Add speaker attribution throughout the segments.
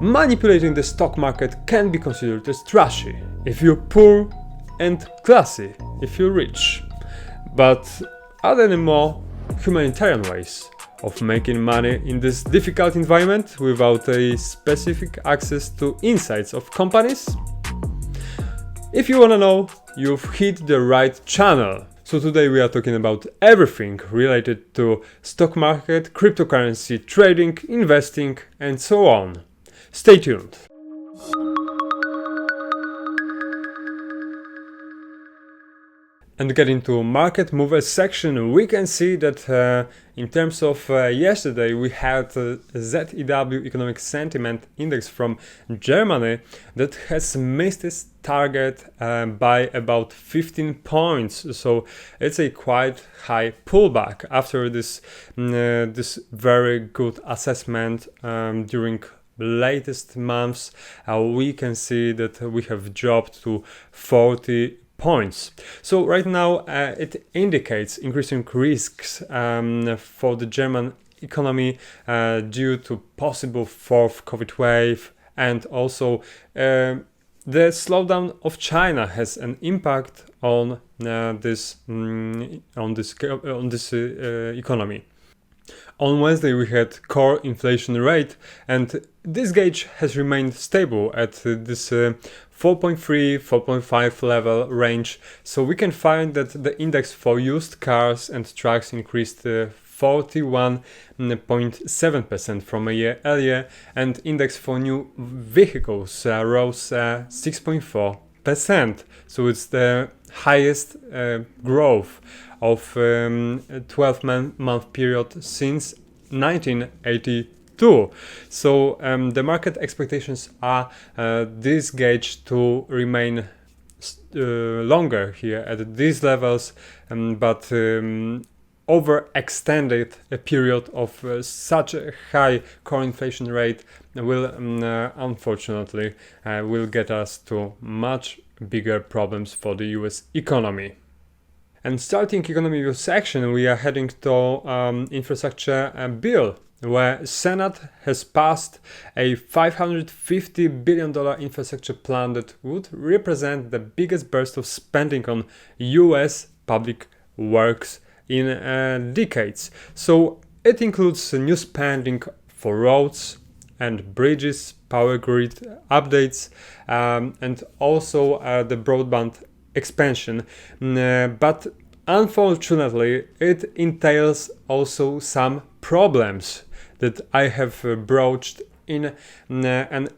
Speaker 1: Manipulating the stock market can be considered as trashy if you're poor and classy if you're rich. But are there any more humanitarian ways of making money in this difficult environment without a specific access to insights of companies? If you wanna know, you've hit the right channel. So today we are talking about everything related to stock market, cryptocurrency trading, investing, and so on. Stay tuned. And getting to market movers section, we can see that in terms of yesterday we had ZEW economic sentiment index from Germany that has missed its target by about 15 points. So it's a quite high pullback after this very good assessment during latest months. We can see that we have dropped to 40 points. So right now it indicates increasing risks for the German economy due to possible fourth COVID wave, and also the slowdown of China has an impact on this economy. On Wednesday we had core inflation rate, and this gauge has remained stable at this 4.3-4.5 level range. So we can find that the index for used cars and trucks increased 41.7% from a year earlier, and index for new vehicles rose 6.4%. So it's the highest growth of 12-month period since 1982. So the market expectations are this gauge to remain longer here at these levels, but overextended a period of such a high core inflation rate will unfortunately will get us to much bigger problems for the US economy. And starting economy review section, we are heading to infrastructure bill, where Senate has passed a $550 billion infrastructure plan that would represent the biggest burst of spending on US public works in decades. So it includes new spending for roads and bridges, power grid updates, and also the broadband expansion, but unfortunately it entails also some problems that I have broached in one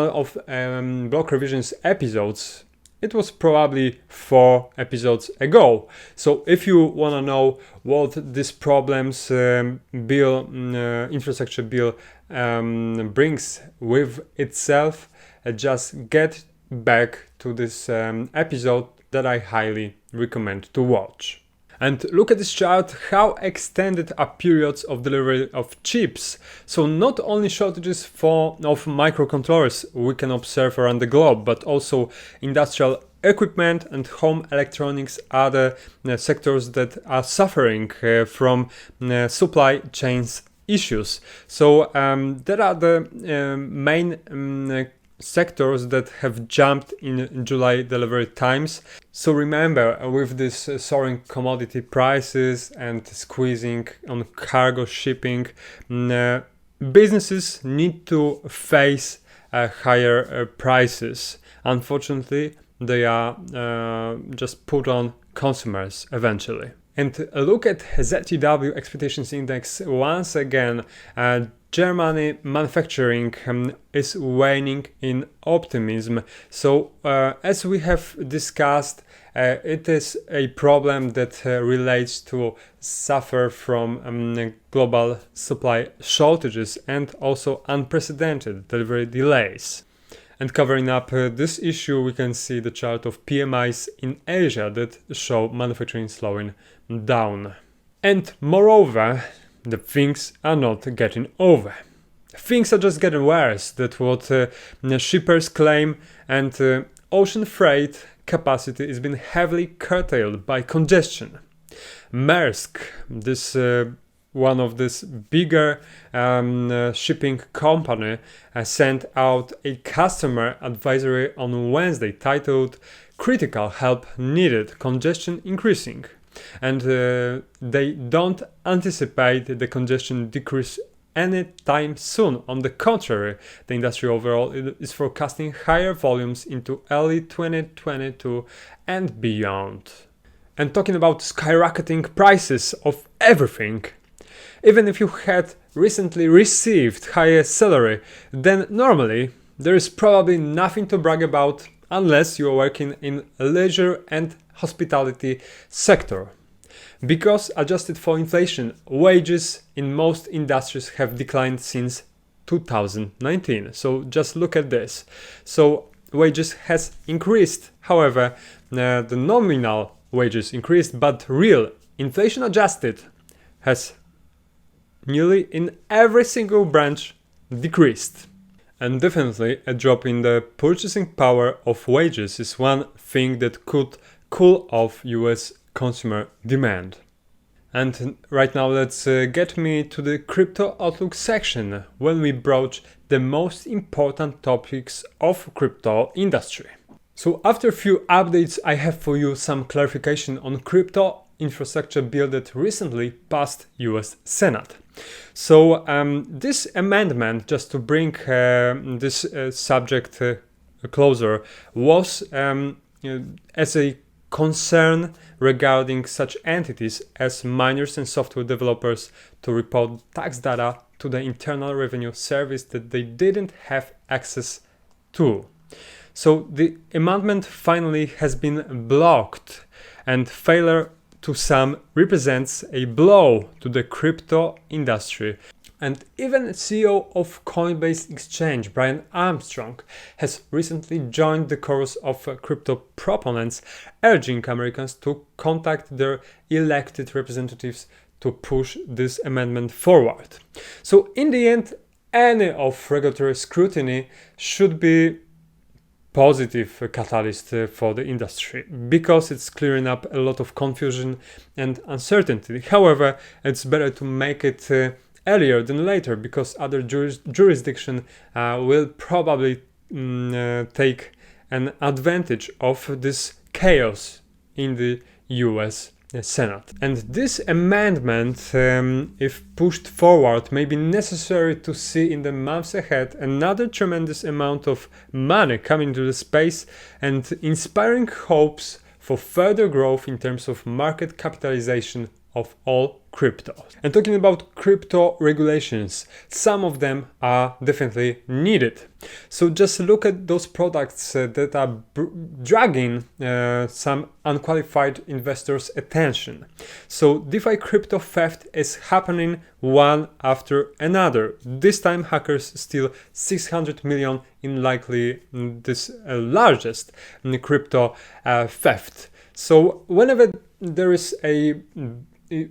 Speaker 1: of Blockrevision's episodes. It was probably 4 episodes ago. So if you want to know what these problems infrastructure bill brings with itself, just get back to this episode that I highly recommend to watch. And look at this chart, how extended are periods of delivery of chips. So not only shortages of microcontrollers we can observe around the globe, but also industrial equipment and home electronics are the sectors that are suffering from supply chains issues. So there are the main sectors that have jumped in July delivery times. So remember, with this soaring commodity prices and squeezing on cargo shipping, businesses need to face higher prices. Unfortunately, they are just put on consumers eventually. And look at ZEW expectations index once again. Germany manufacturing is waning in optimism. So as we have discussed, it is a problem that relates to suffer from global supply shortages and also unprecedented delivery delays. And covering up this issue, we can see the chart of PMIs in Asia that show manufacturing slowing down. And moreover, the things are not getting over. Things are just getting worse. That's what shippers claim, and ocean freight capacity is being heavily curtailed by congestion. Maersk, this one of this bigger shipping company sent out a customer advisory on Wednesday titled "Critical Help Needed, Congestion Increasing." And they don't anticipate the congestion decrease anytime soon. On the contrary, the industry overall is forecasting higher volumes into early 2022 and beyond. And talking about skyrocketing prices of everything, even if you had recently received higher salary than normally, there is probably nothing to brag about unless you are working in leisure and hospitality sector. Because adjusted for inflation, wages in most industries have declined since 2019. So just look at this. So wages has increased. However, the nominal wages increased, but real inflation adjusted has nearly in every single branch decreased. And definitely a drop in the purchasing power of wages is one thing that could cool off US consumer demand. And right now let's get me to the crypto outlook section when we broach the most important topics of crypto industry. So after a few updates, I have for you some clarification on crypto infrastructure bill that recently passed US Senate. So this amendment, just to bring this subject closer, was as a concern regarding such entities as miners and software developers to report tax data to the Internal Revenue Service that they didn't have access to. So the amendment finally has been blocked, and failure to some represents a blow to the crypto industry. And even CEO of Coinbase Exchange, Brian Armstrong, has recently joined the chorus of crypto proponents, urging Americans to contact their elected representatives to push this amendment forward. So in the end, any of regulatory scrutiny should be positive catalyst for the industry because it's clearing up a lot of confusion and uncertainty. However, it's better to make it earlier than later because other jurisdiction will probably take an advantage of this chaos in the US Senate. And this amendment, if pushed forward, may be necessary to see in the months ahead another tremendous amount of money coming to the space and inspiring hopes for further growth in terms of market capitalization of all cryptos. And talking about crypto regulations, some of them are definitely needed. So just look at those products that are dragging some unqualified investors' attention. So DeFi crypto theft is happening one after another. This time hackers steal 600 million in likely this largest crypto theft. So whenever there is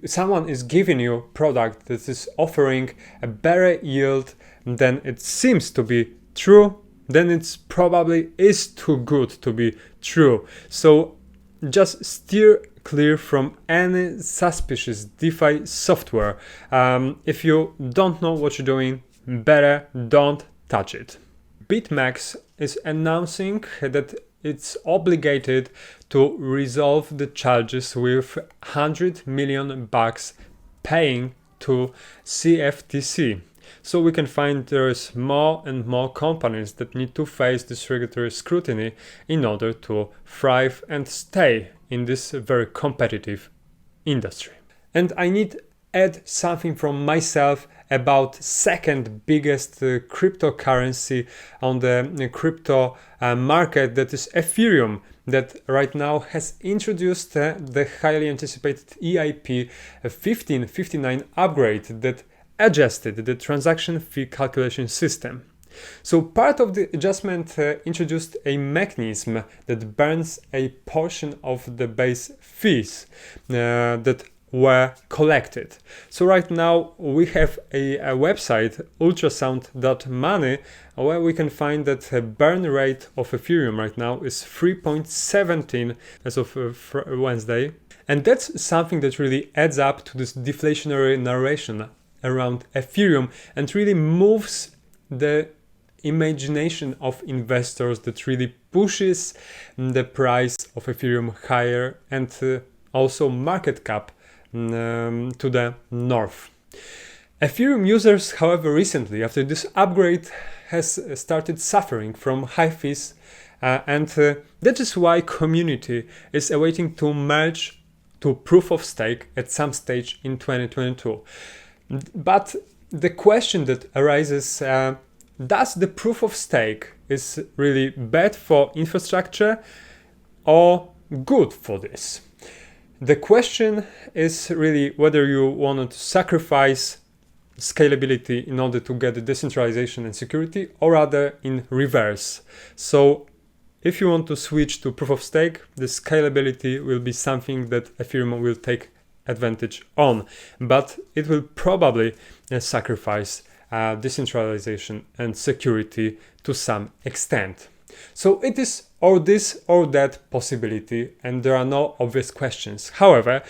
Speaker 1: someone is giving you a product that is offering a better yield than it seems to be true, then it's probably is too good to be true. So just steer clear from any suspicious DeFi software. If you don't know what you're doing, better don't touch it. Bitmex is announcing that it's obligated to resolve the charges with $100 million paying to CFTC. So we can find there's more and more companies that need to face this regulatory scrutiny in order to thrive and stay in this very competitive industry. And I need add something from myself about second biggest cryptocurrency on the crypto market, that is Ethereum, that right now has introduced the highly anticipated EIP 1559 upgrade that adjusted the transaction fee calculation system. So part of the adjustment introduced a mechanism that burns a portion of the base fees that were collected. So right now we have a website, ultrasound.money, where we can find that the burn rate of Ethereum right now is 3.17 as of Wednesday. And that's something that really adds up to this deflationary narration around Ethereum and really moves the imagination of investors, that really pushes the price of Ethereum higher and also market cap to the north. Ethereum users, however, recently, after this upgrade, has started suffering from high fees, and that is why community is awaiting to merge to proof of stake at some stage in 2022. But the question that arises, does the proof of stake is really bad for infrastructure or good for this? The question is really whether you want to sacrifice scalability in order to get the decentralization and security, or rather in reverse. So if you want to switch to proof of stake, the scalability will be something that Ethereum will take advantage on, but it will probably sacrifice decentralization and security to some extent. So it is or this or that possibility, and there are no obvious questions. However,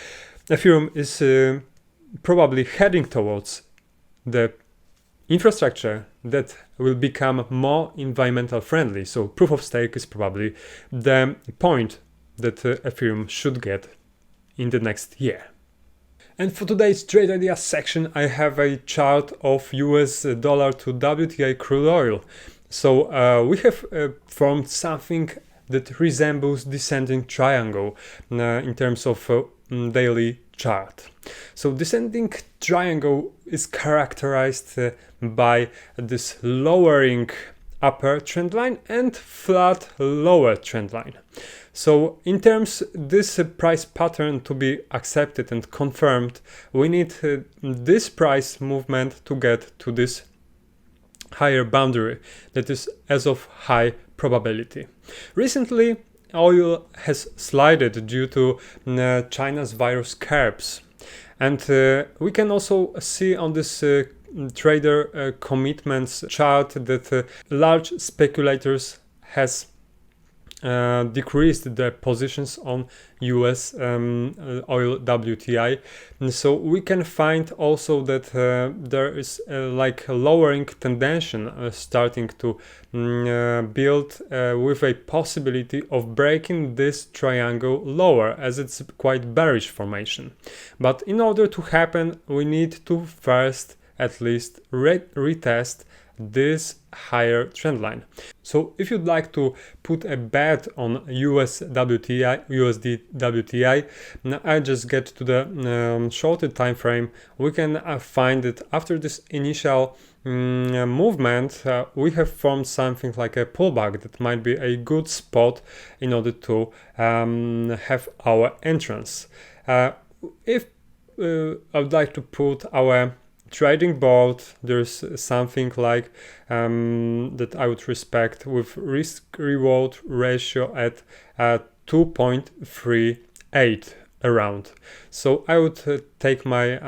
Speaker 1: Ethereum is probably heading towards the infrastructure that will become more environmental friendly. So proof of stake is probably the point that Ethereum should get in the next year. And for today's trade ideas section, I have a chart of US dollar to WTI crude oil. So we have formed something that resembles descending triangle in terms of daily chart. So descending triangle is characterized by this lowering upper trend line and flat lower trend line. So in terms this price pattern to be accepted and confirmed, we need this price movement to get to this higher boundary that is as of high probability. Recently, oil has slided due to China's virus curbs, and we can also see on this trader commitments chart that large speculators has decreased their positions on US oil WTI. And so we can find also that there is like a lowering tendency starting to build with a possibility of breaking this triangle lower, as it's quite bearish formation. But in order to happen, we need to first at least retest this higher trend line. So if you'd like to put a bet on USD WTI, I just get to the shorter time frame. We can find it after this initial movement. We have formed something like a pullback that might be a good spot in order to have our entrance. If I would like to put our trading board, there's something like that I would respect with risk reward ratio at 2.38 around. So I would take my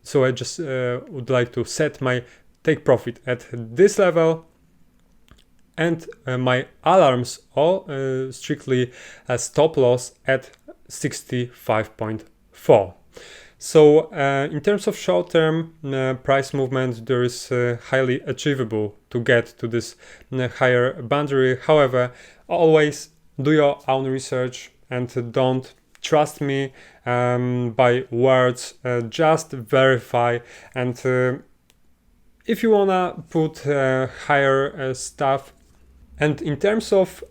Speaker 1: so I just would like to set my take profit at this level, and my alarms all strictly stop loss at 65.4. So in terms of short-term price movement, there is highly achievable to get to this higher boundary. However, always do your own research and don't trust me by words. Just verify, and if you wanna put higher stuff. And in terms of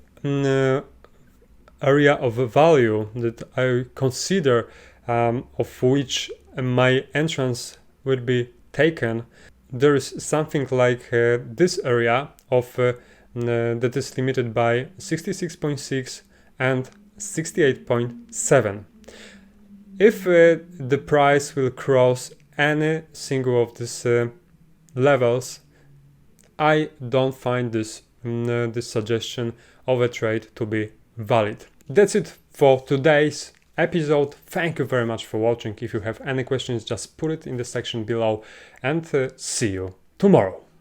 Speaker 1: area of value that I consider of which my entrance will be taken, there is something like this area of that is limited by 66.6 and 68.7. If the price will cross any single of these levels, I don't find this suggestion of a trade to be valid. That's it for today's episode. Thank you very much for watching. If you have any questions, just put it in the section below, and see you tomorrow.